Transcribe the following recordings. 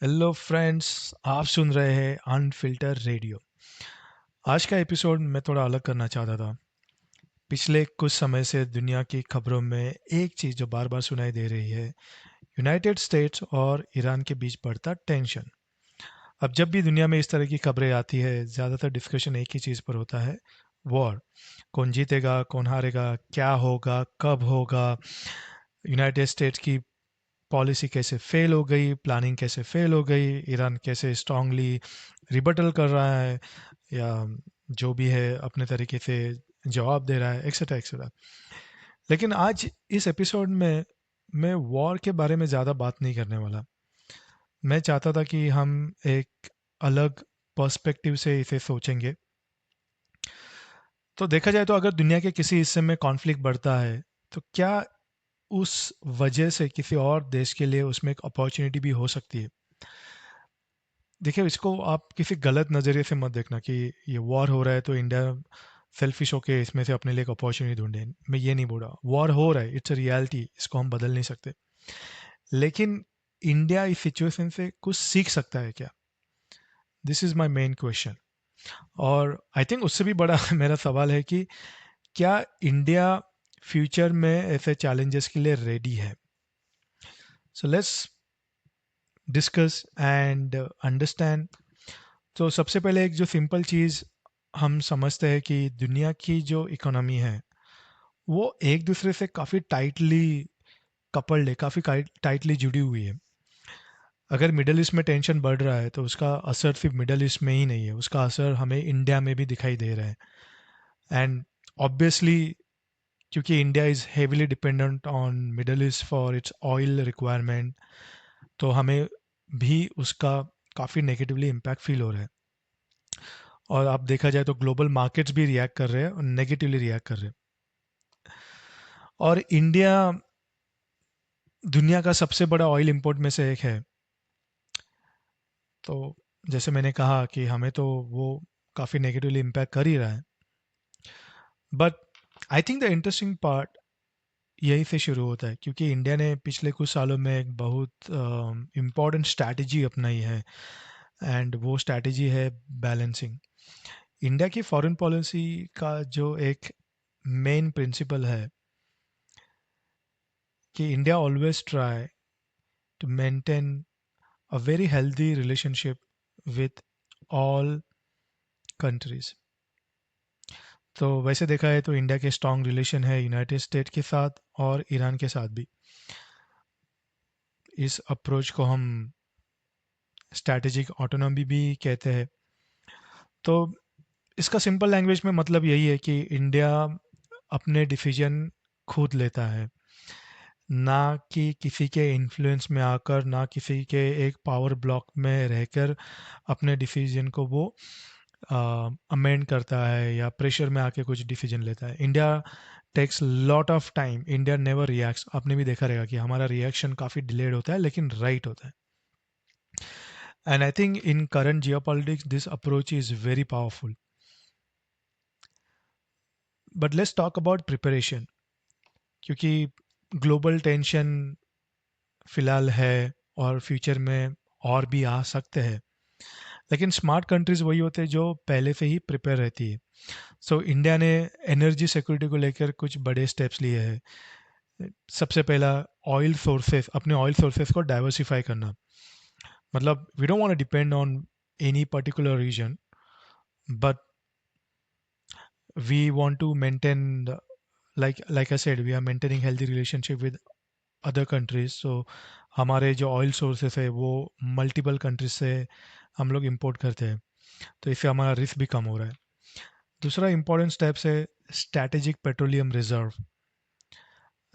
Hello friends, आप सुन रहे हैं अनफिल्टर रेडियो। आज का एपिसोड मैं थोड़ा अलग करना चाहता था। पिछले कुछ समय से दुनिया की खबरों में एक चीज़ जो बार बार सुनाई दे रही है, यूनाइटेड स्टेट्स और ईरान के बीच बढ़ता टेंशन। अब जब भी दुनिया में इस तरह की खबरें आती है, ज़्यादातर डिस्कशन एक ही चीज़ पर होता है, वॉर। कौन जीतेगा, कौन हारेगा, क्या होगा, कब होगा, यूनाइटेड स्टेट्स की पॉलिसी कैसे फेल हो गई, प्लानिंग कैसे फेल हो गई, ईरान कैसे स्ट्रांगली रिबटल कर रहा है या जो भी है अपने तरीके से जवाब दे रहा है, एक्सेट्रा एक्सेट्रा। लेकिन आज इस एपिसोड में मैं वॉर के बारे में ज़्यादा बात नहीं करने वाला। मैं चाहता था कि हम एक अलग पर्सपेक्टिव से इसे सोचेंगे। तो देखा जाए तो अगर दुनिया के किसी हिस्से में कॉन्फ्लिक्ट बढ़ता है, तो क्या उस वजह से किसी और देश के लिए उसमें एक अपॉर्चुनिटी भी हो सकती है। देखिए, इसको आप किसी गलत नज़रिए से मत देखना कि ये वॉर हो रहा है तो इंडिया सेल्फिश होके इसमें से अपने लिए एक अपॉर्चुनिटी ढूंढे। मैं ये नहीं बोल रहा, वॉर हो रहा है, इट्स अ रियलिटी, इसको हम बदल नहीं सकते। लेकिन इंडिया इस सिचुएशन से कुछ सीख सकता है क्या? This is my main question. और आई थिंक उससे भी बड़ा मेरा सवाल है कि क्या इंडिया फ्यूचर में ऐसे चैलेंजेस के लिए रेडी है? So let's discuss and understand. तो सबसे पहले एक जो सिंपल चीज़ हम समझते हैं कि दुनिया की जो इकोनॉमी है वो एक दूसरे से काफ़ी टाइटली कपल्ड है, काफ़ी टाइटली जुड़ी हुई है। अगर मिडल ईस्ट में टेंशन बढ़ रहा है तो उसका असर सिर्फ मिडल ईस्ट में ही नहीं है, उसका असर हमें इंडिया में भी दिखाई दे रहा है। एंड ऑब्वियसली, क्योंकि India is heavily dependent on middle east for its oil requirement, तो हमें भी उसका काफ़ी नेगेटिवली इम्पैक्ट फील हो रहा है। और आप देखा जाए तो ग्लोबल मार्केट्स भी रिएक्ट कर रहे हैं और नेगेटिवली रिएक्ट कर रहे हैं। और इंडिया दुनिया का सबसे बड़ा ऑयल इंपोर्ट में से एक है। तो जैसे मैंने कहा कि हमें तो वो काफ़ी नेगेटिवली इम्पैक्ट कर ही रहा है। But I think the interesting part यहीं से शुरू होता है, क्योंकि इंडिया ने पिछले कुछ सालों में एक बहुत इम्पॉर्टेंट स्ट्रैटेजी अपनाई है। एंड वो स्ट्रैटेजी है बैलेंसिंग। इंडिया की फॉरेन पॉलिसी का जो एक मेन प्रिंसिपल है कि India always try to maintain a very healthy relationship with all countries। तो वैसे देखा है तो इंडिया के स्ट्रॉन्ग रिलेशन है यूनाइटेड स्टेट के साथ और ईरान के साथ भी। इस अप्रोच को हम स्ट्रैटेजिक ऑटोनॉमी भी कहते हैं। तो इसका सिंपल लैंग्वेज में मतलब यही है कि इंडिया अपने डिसीजन खुद लेता है, ना कि किसी के इन्फ्लुएंस में आकर, ना किसी के एक पावर ब्लॉक में रहकर अपने डिसीजन को वो अमेंड करता है या प्रेशर में आके कुछ डिसीजन लेता है। India takes lot of time, India never reacts. आपने भी देखा रहेगा कि हमारा रिएक्शन काफ़ी डिलेड होता है लेकिन राइट होता है। And I think in current geopolitics this approach is very powerful. But let's talk about preparation, क्योंकि ग्लोबल टेंशन फिलहाल है और फ्यूचर में और भी आ सकते हैं। लेकिन स्मार्ट कंट्रीज वही होते हैं जो पहले से ही प्रिपेयर रहती है। सो इंडिया ने एनर्जी सिक्योरिटी को लेकर कुछ बड़े स्टेप्स लिए हैं। सबसे पहला, ऑयल सोर्सेस, अपने ऑयल सोर्सेस को डाइवर्सिफाई करना। मतलब we don't want to depend on any particular region, but we want to maintain, like I said, we are maintaining healthy relationship with other countries. So हमारे जो oil sources है वो multiple countries से हम लोग import करते हैं, तो इससे हमारा रिस्क भी कम हो रहा है। दूसरा इंपॉर्टेंट स्टेप्स है strategic petroleum reserve.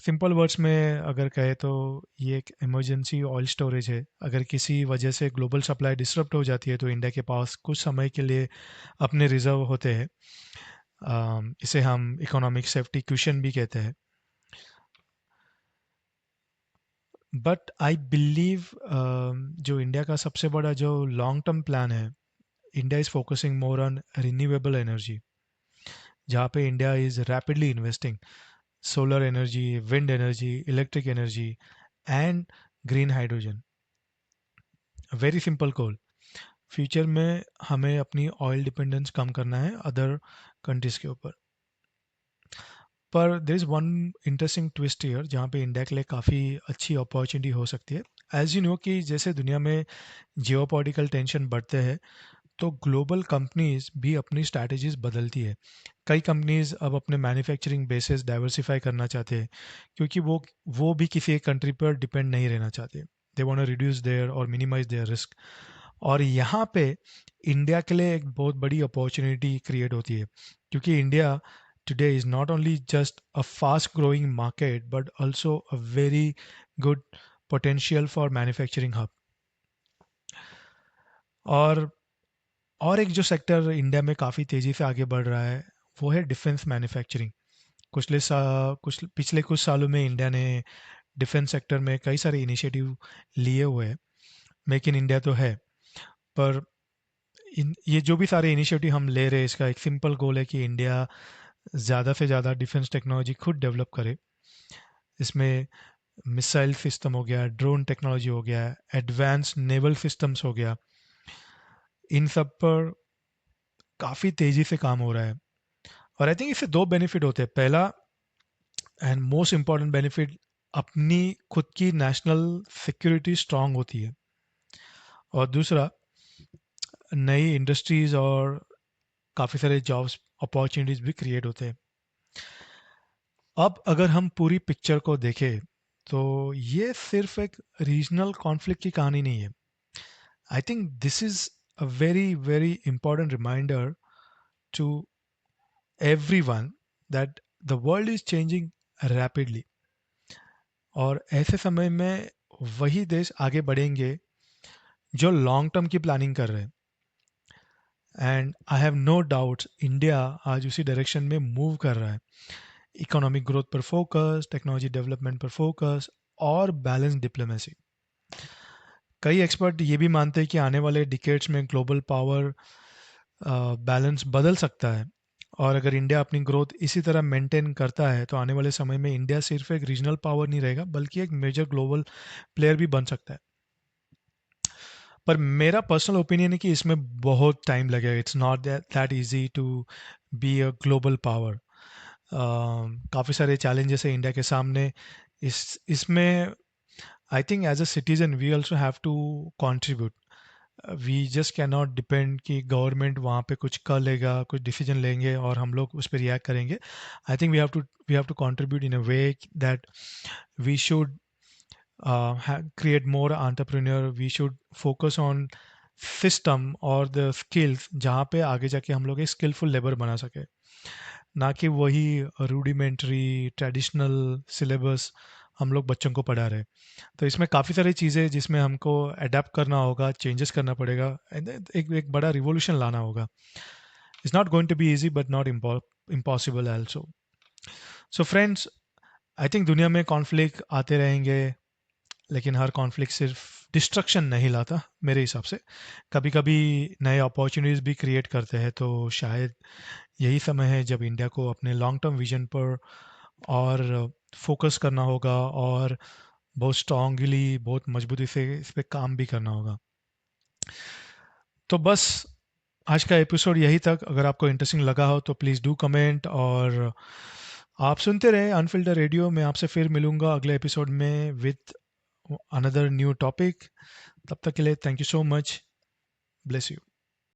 Simple words में अगर कहे तो ये एक इमरजेंसी ऑयल स्टोरेज है। अगर किसी वजह से ग्लोबल सप्लाई डिसरप्ट हो जाती है तो इंडिया के पास कुछ समय के लिए अपने रिजर्व होते हैं। इसे हम इकोनॉमिक सेफ्टी क्वेश्चन भी कहते हैं। बट आई बिलीव जो इंडिया का सबसे बड़ा जो लॉन्ग टर्म प्लान है, India is focusing more on renewable energy, जहाँ पे India is rapidly investing solar energy, wind energy, electric energy and green hydrogen. Very simple goal. Future में हमें अपनी ऑयल डिपेंडेंस कम करना है अदर कंट्रीज़ के ऊपर। पर there is one interesting twist year जहाँ पे इंडिया के लिए काफ़ी अच्छी अपॉर्चुनिटी हो सकती है। एज यू नो कि जैसे दुनिया में जियोपॉलिटिकल टेंशन बढ़ते हैं, तो ग्लोबल कंपनीज भी अपनी स्ट्रैटेजीज बदलती है। कई कंपनीज अब अपने मैन्युफैक्चरिंग बेसिस डाइवर्सिफाई करना चाहते हैं, क्योंकि वो भी किसी एक कंट्री पर डिपेंड नहीं रहना चाहते। They want to reduce their और मिनिमाइज देयर रिस्क। और यहाँ पे इंडिया के लिए एक बहुत बड़ी अपॉर्चुनिटी क्रिएट होती है, क्योंकि India today is not only just a fast growing market but also a very good potential for manufacturing hub. और और एक जो सेक्टर इंडिया में काफ़ी तेज़ी से आगे बढ़ रहा है, वो है डिफेंस मैन्युफैक्चरिंग। कुछ पिछले कुछ सालों में इंडिया ने डिफेंस सेक्टर में कई सारे इनिशिएटिव लिए हुए हैं। मेक इन इंडिया तो है, पर ये जो भी सारे इनिशिएटिव हम ले रहे हैं, इसका एक सिंपल गोल है कि इंडिया ज़्यादा से ज़्यादा डिफेंस टेक्नोलॉजी खुद डेवलप करे। इसमें मिसाइल सिस्टम हो गया, ड्रोन टेक्नोलॉजी हो गया, एडवांस नेवल सिस्टम्स हो गया, इन सब पर काफ़ी तेज़ी से काम हो रहा है। और आई थिंक इससे दो बेनिफिट होते हैं। पहला एंड मोस्ट इम्पॉर्टेंट बेनिफिट, अपनी खुद की नेशनल सिक्योरिटी स्ट्रांग होती है। और दूसरा, नई इंडस्ट्रीज और काफ़ी सारे जॉब्स अपॉर्चुनिटीज भी क्रिएट होते हैं। अब अगर हम पूरी पिक्चर को देखें, तो ये सिर्फ एक रीजनल कॉन्फ्लिक्ट की कहानी नहीं है। I think this is a very very important reminder to everyone that the world is changing rapidly. और ऐसे समय में वही देश आगे बढ़ेंगे जो लॉन्ग टर्म की प्लानिंग कर रहे हैं। And I have no doubts India आज उसी डायरेक्शन में मूव कर रहा है। इकोनॉमिक ग्रोथ पर फोकस, टेक्नोलॉजी डेवलपमेंट पर फोकस और बैलेंस डिप्लोमेसी। कई एक्सपर्ट ये भी मानते हैं कि आने वाले डिकेड्स में ग्लोबल पावर बैलेंस बदल सकता है। और अगर इंडिया अपनी ग्रोथ इसी तरह मेंटेन करता है, तो आने वाले समय में इंडिया सिर्फ एक रीजनल पावर नहीं रहेगा, बल्कि एक मेजर ग्लोबल प्लेयर भी बन सकता है। पर मेरा पर्सनल ओपिनियन है कि इसमें बहुत टाइम लगेगा। It's not that easy to be a global power. काफ़ी सारे चैलेंजेस है इंडिया के सामने। इसमें I think as a citizen we also have to contribute. We just can not depend कि गवर्नमेंट वहाँ पे कुछ कर लेगा, कुछ डिसीजन लेंगे और हम लोग उस पर रिएक्ट करेंगे। I think we have to contribute in a way that we should create more entrepreneur, we should focus on system और द स्किल्स जहाँ पे आगे जाके हम लोग एक स्किलफुल लेबर बना सके, ना कि वही रूडिमेंट्री ट्रेडिशनल सिलेबस हम लोग बच्चों को पढ़ा रहे। तो इसमें काफ़ी सारी चीज़ें जिसमें हमको अडेप्ट करना होगा, चेंजेस करना पड़ेगा, एक बड़ा रिवोल्यूशन लाना होगा। It's not going to be easy but not impossible also. So friends, I think दुनिया में कॉन्फ्लिक्ट आते रहेंगे, लेकिन हर कॉन्फ्लिक्ट सिर्फ डिस्ट्रक्शन नहीं लाता मेरे हिसाब से। कभी कभी नए अपॉर्चुनिटीज़ भी क्रिएट करते हैं। तो शायद यही समय है जब इंडिया को अपने लॉन्ग टर्म विजन पर और फोकस करना होगा और बहुत स्ट्रांगली, बहुत मजबूती से इस पर काम भी करना होगा। तो बस आज का एपिसोड यही तक। अगर आपको इंटरेस्टिंग लगा हो तो प्लीज़ डू कमेंट, और आप सुनते रहे अनफिल्टर रेडियो। मैं आपसे फिर मिलूंगा अगले एपिसोड में विथ another new topic. तब तक के लिए thank you so much. Bless you.